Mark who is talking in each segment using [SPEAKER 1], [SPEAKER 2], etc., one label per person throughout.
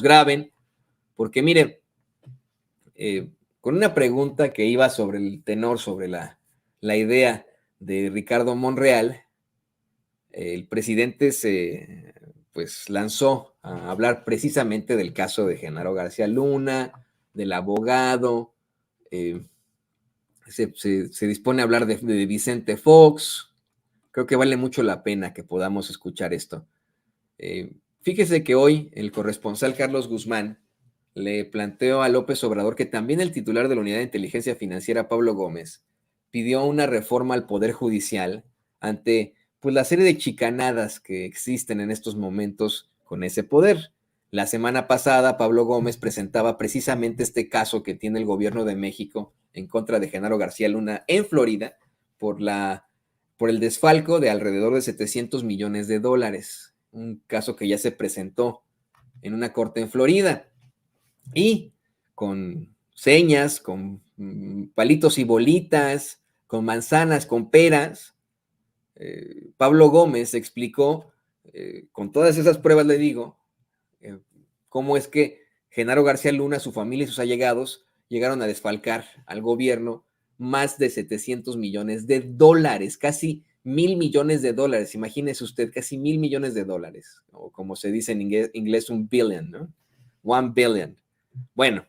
[SPEAKER 1] graben, porque mire, con una pregunta que iba sobre el tenor, sobre la idea de Ricardo Monreal, el presidente se pues lanzó a hablar precisamente del caso de Genaro García Luna, del abogado, se dispone a hablar de Vicente Fox. Creo que vale mucho la pena que podamos escuchar esto. Fíjese que hoy el corresponsal Carlos Guzmán le planteó a López Obrador que también el titular de la Unidad de Inteligencia Financiera, Pablo Gómez, pidió una reforma al Poder Judicial ante pues, la serie de chicanadas que existen en estos momentos con ese poder. La semana pasada, Pablo Gómez presentaba precisamente este caso que tiene el gobierno de México en contra de Genaro García Luna en Florida por el desfalco de alrededor de 700 millones de dólares. Un caso que ya se presentó en una corte en Florida. Y con señas, con palitos y bolitas, con manzanas, con peras, Pablo Gómez explicó, con todas esas pruebas le digo, cómo es que Genaro García Luna, su familia y sus allegados llegaron a desfalcar al gobierno más de 700 millones de dólares, casi 1,000 millones de dólares. Imagínese usted, casi 1,000 millones de dólares, o como se dice en inglés, un billion, ¿no? 1 billion. Bueno,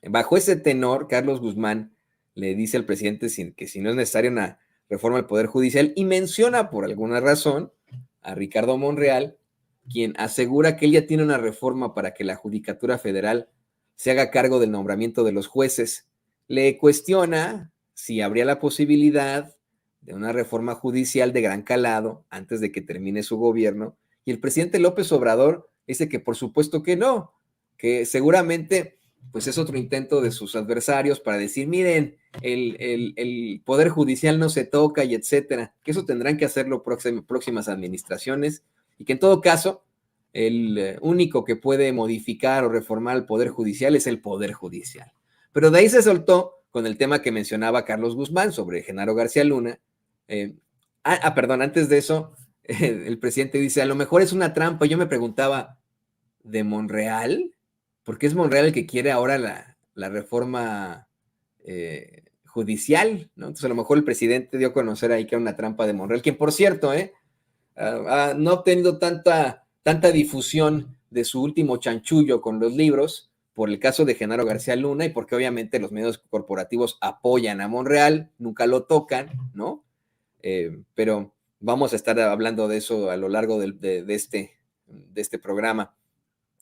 [SPEAKER 1] bajo ese tenor, Carlos Guzmán le dice al presidente que si no es necesaria una reforma al Poder Judicial y menciona por alguna razón a Ricardo Monreal, quien asegura que él ya tiene una reforma para que la Judicatura Federal se haga cargo del nombramiento de los jueces. Le cuestiona si habría la posibilidad de una reforma judicial de gran calado antes de que termine su gobierno, y el presidente López Obrador dice que por supuesto que no, que seguramente pues es otro intento de sus adversarios para decir, miren, el Poder Judicial no se toca y etcétera, que eso tendrán que hacerlo próximas administraciones y que en todo caso el único que puede modificar o reformar el Poder Judicial es el Poder Judicial. Pero de ahí se soltó con el tema que mencionaba Carlos Guzmán sobre Genaro García Luna. Perdón, antes de eso, el presidente dice, a lo mejor es una trampa. Yo me preguntaba, ¿de Monreal? Porque es Monreal el que quiere ahora la reforma judicial, ¿no? Entonces a lo mejor el presidente dio a conocer ahí que era una trampa de Monreal, quien por cierto, no ha obtenido tanta difusión de su último chanchullo con los libros por el caso de Genaro García Luna y porque obviamente los medios corporativos apoyan a Monreal, nunca lo tocan, ¿no? Pero vamos a estar hablando de eso a lo largo de este programa.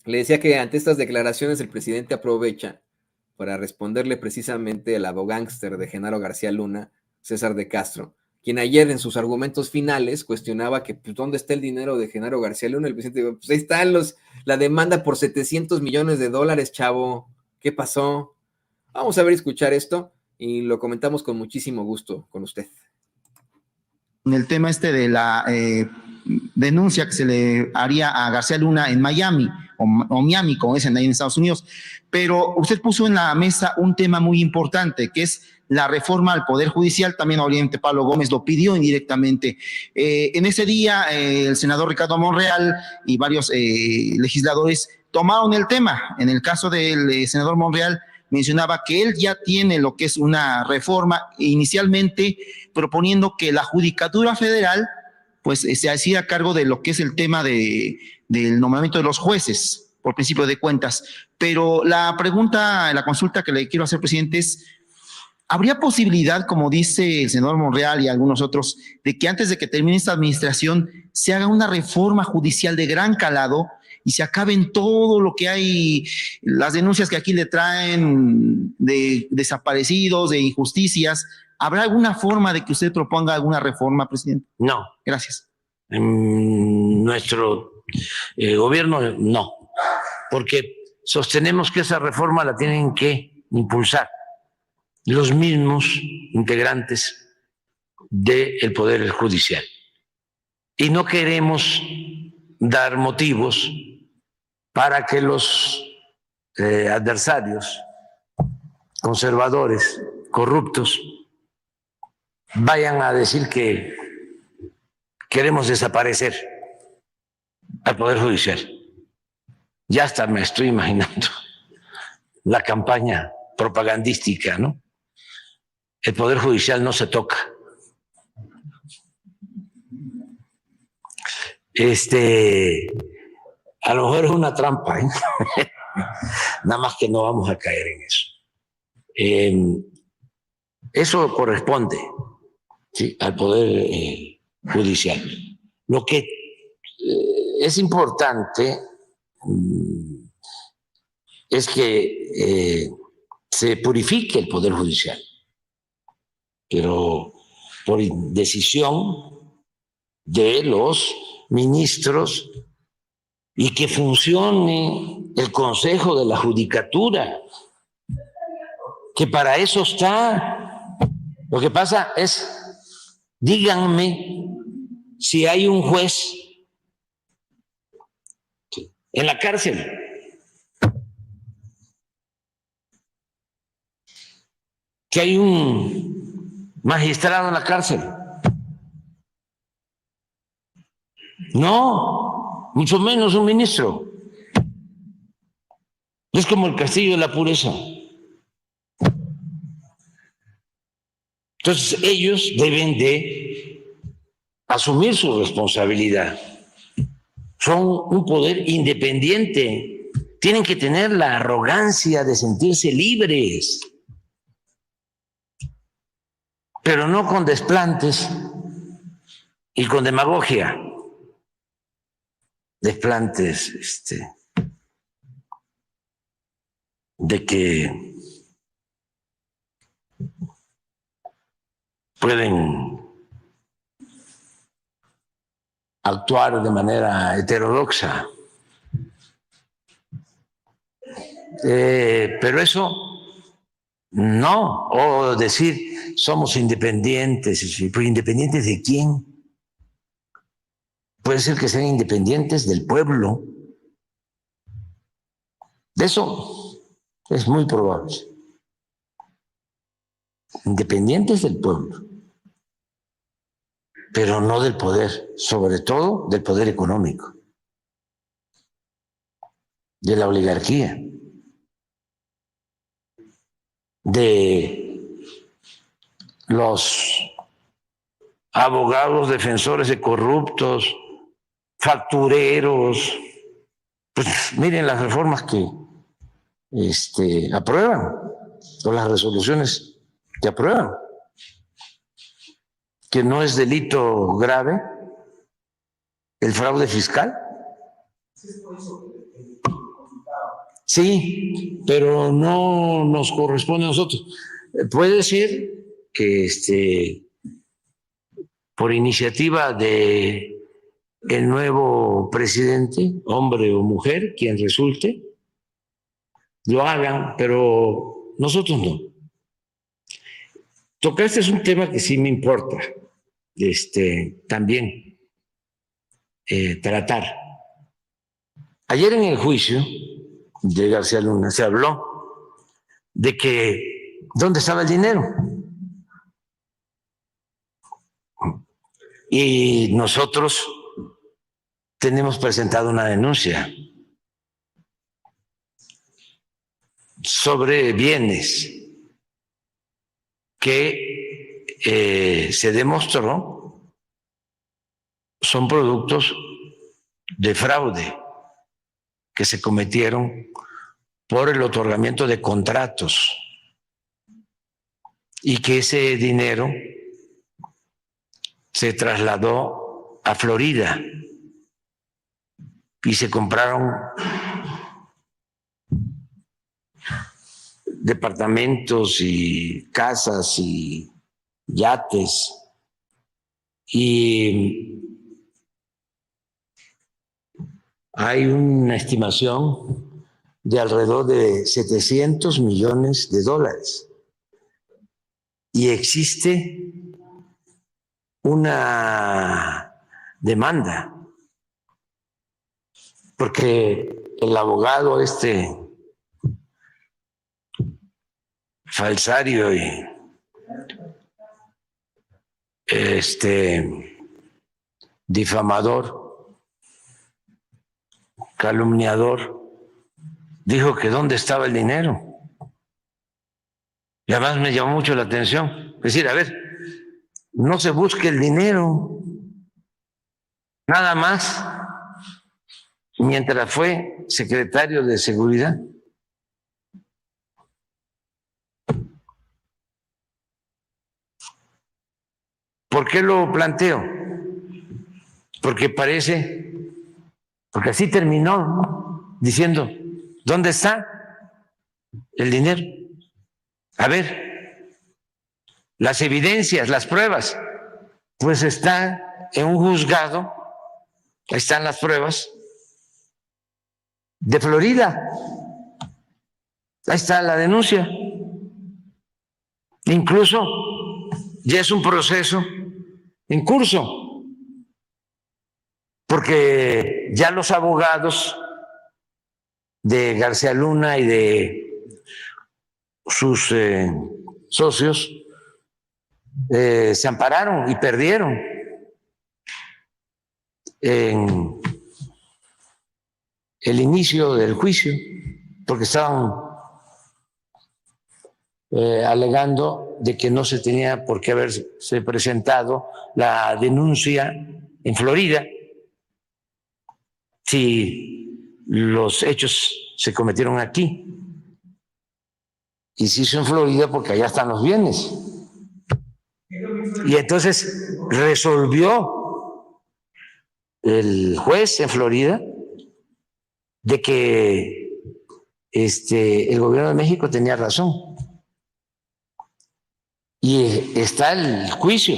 [SPEAKER 1] Le decía que ante estas declaraciones el presidente aprovecha para responderle precisamente al abogángster de Genaro García Luna, César de Castro, quien ayer en sus argumentos finales cuestionaba que pues, ¿dónde está el dinero de Genaro García Luna? El presidente dijo, pues ahí está la demanda por 700 millones de dólares, chavo. ¿Qué pasó? Vamos a ver y escuchar esto y lo comentamos con muchísimo gusto con usted.
[SPEAKER 2] En el tema de la denuncia que se le haría a García Luna en Miami, o Miami, como dicen ahí en Estados Unidos, pero usted puso en la mesa un tema muy importante, que es la reforma al Poder Judicial. También obviamente Pablo Gómez lo pidió indirectamente. En ese día el senador Ricardo Monreal y varios legisladores tomaron el tema. En el caso del senador Monreal, mencionaba que él ya tiene lo que es una reforma inicialmente proponiendo que la Judicatura Federal pues se hacía cargo de lo que es el tema del nombramiento de los jueces por principio de cuentas. Pero la pregunta, la consulta que le quiero hacer, presidente, es, ¿habría posibilidad, como dice el senador Monreal y algunos otros, de que antes de que termine esta administración se haga una reforma judicial de gran calado y se acaben todo lo que hay, las denuncias que aquí le traen de desaparecidos, de injusticias? ¿Habrá alguna forma de que usted proponga alguna reforma, presidente?
[SPEAKER 3] No.
[SPEAKER 2] Gracias.
[SPEAKER 3] En nuestro gobierno, no, porque sostenemos que esa reforma la tienen que impulsar los mismos integrantes del Poder Judicial. Y no queremos dar motivos para que los adversarios conservadores, corruptos, vayan a decir que queremos desaparecer al Poder Judicial. Ya hasta me estoy imaginando la campaña propagandística, ¿no? El Poder Judicial no se toca. A lo mejor es una trampa, ¿eh? Nada más que no vamos a caer en eso. Eso corresponde, ¿sí?, al Poder Judicial. Lo que es importante es que se purifique el Poder Judicial, pero por decisión de los ministros, y que funcione el Consejo de la Judicatura, que para eso está. Lo que pasa es, díganme si hay un juez en la cárcel. Que hay un magistrado en la cárcel. No, mucho menos un ministro. Es como el castillo de la pureza. Entonces ellos deben de asumir su responsabilidad. Son un poder independiente. Tienen que tener la arrogancia de sentirse libres, pero no con desplantes y con demagogia. Desplantes de que pueden actuar de manera heterodoxa. Pero eso no, o decir somos independientes, ¿pero independientes de quién? Puede ser que sean independientes del pueblo. De eso es muy probable. Independientes del pueblo, pero no del poder, sobre todo del poder económico, de la oligarquía, de los abogados defensores de corruptos, factureros. Pues miren las reformas que aprueban, o las resoluciones que aprueban, que no es delito grave el fraude fiscal. Sí, pero no nos corresponde a nosotros. Puede ser que por iniciativa de el nuevo presidente, hombre o mujer, quien resulte, lo hagan, pero nosotros no. Tocaste es un tema que sí me importa, también tratar. Ayer en el juicio de García Luna se habló de que ¿dónde estaba el dinero? Y nosotros tenemos presentado una denuncia sobre bienes que se demostró son productos de fraude que se cometieron por el otorgamiento de contratos y que ese dinero se trasladó a Florida y se compraron departamentos y casas y yates, y hay una estimación de alrededor de 700 millones de dólares. Y existe una demanda, porque el abogado falsario y difamador, calumniador, dijo que dónde estaba el dinero. Y además me llamó mucho la atención. Es decir, a ver, no se busque el dinero, nada más mientras fue secretario de Seguridad. ¿Por qué lo planteo? Porque así terminó, ¿no? Diciendo, ¿dónde está el dinero? A ver, las evidencias, las pruebas, pues está en un juzgado, ahí están las pruebas, de Florida, ahí está la denuncia. Incluso ya es un proceso en curso, porque ya los abogados de García Luna y de sus socios se ampararon y perdieron en el inicio del juicio, porque estaban alegando de que no se tenía por qué haberse presentado la denuncia en Florida si los hechos se cometieron aquí. Y se hizo en Florida porque allá están los bienes. Y entonces resolvió el juez en Florida de que el gobierno de México tenía razón. Y está el juicio.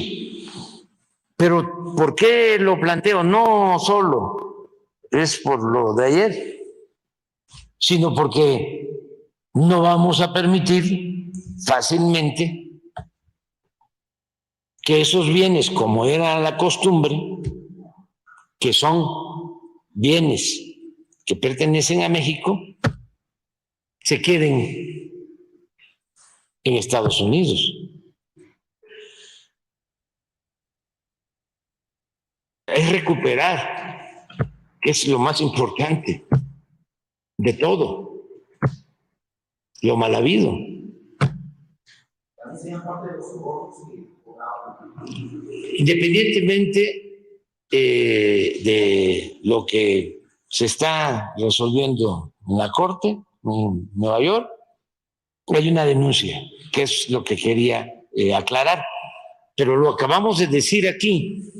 [SPEAKER 3] Pero ¿por qué lo planteo? No solo es por lo de ayer, sino porque no vamos a permitir fácilmente que esos bienes, como era la costumbre, que son bienes que pertenecen a México, se queden en Estados Unidos. Es recuperar, que es lo más importante de todo, lo mal habido. Independientemente de lo que se está resolviendo en la Corte, en Nueva York, hay una denuncia, que es lo que quería aclarar. Pero lo acabamos de decir aquí.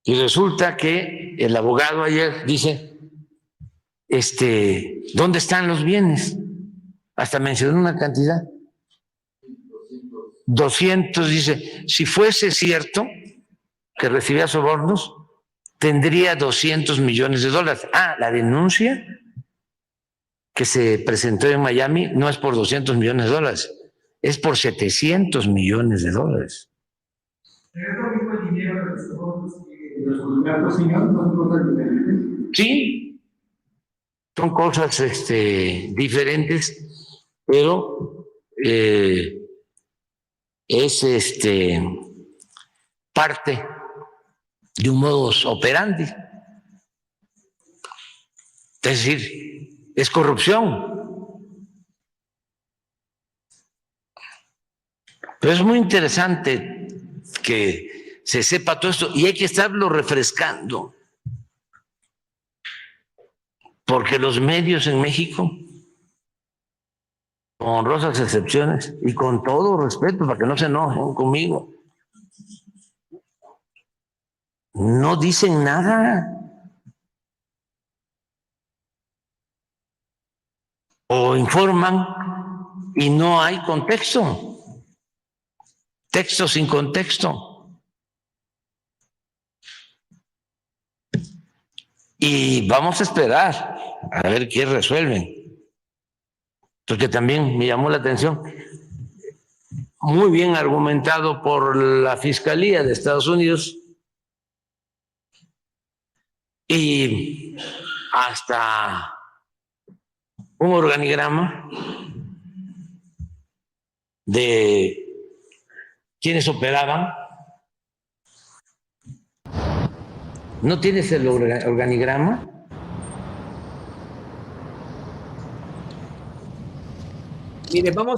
[SPEAKER 3] Y resulta que el abogado ayer dice, ¿dónde están los bienes? Hasta mencionó una cantidad. 200, dice, si fuese cierto que recibía sobornos, tendría 200 millones de dólares. Ah, la denuncia que se presentó en Miami no es por 200 millones de dólares, es por 700 millones de dólares.
[SPEAKER 4] ¿Es lo mismo el dinero de los sobornos que los contratos, señor? ¿Son cosas diferentes?
[SPEAKER 3] Sí, son cosas diferentes, pero es parte de un modus operandi. Es decir, es corrupción. Pero es muy interesante que se sepa todo esto y hay que estarlo refrescando. Porque los medios en México, con honrosas excepciones y con todo respeto, para que no se enojen conmigo, no dicen nada. O informan y no hay contexto. Texto sin contexto. Y vamos a esperar a ver qué resuelven. Porque también me llamó la atención, muy bien argumentado por la Fiscalía de Estados Unidos y hasta un organigrama de quienes operaban. ¿No tienes el organigrama?
[SPEAKER 1] Mire, vamos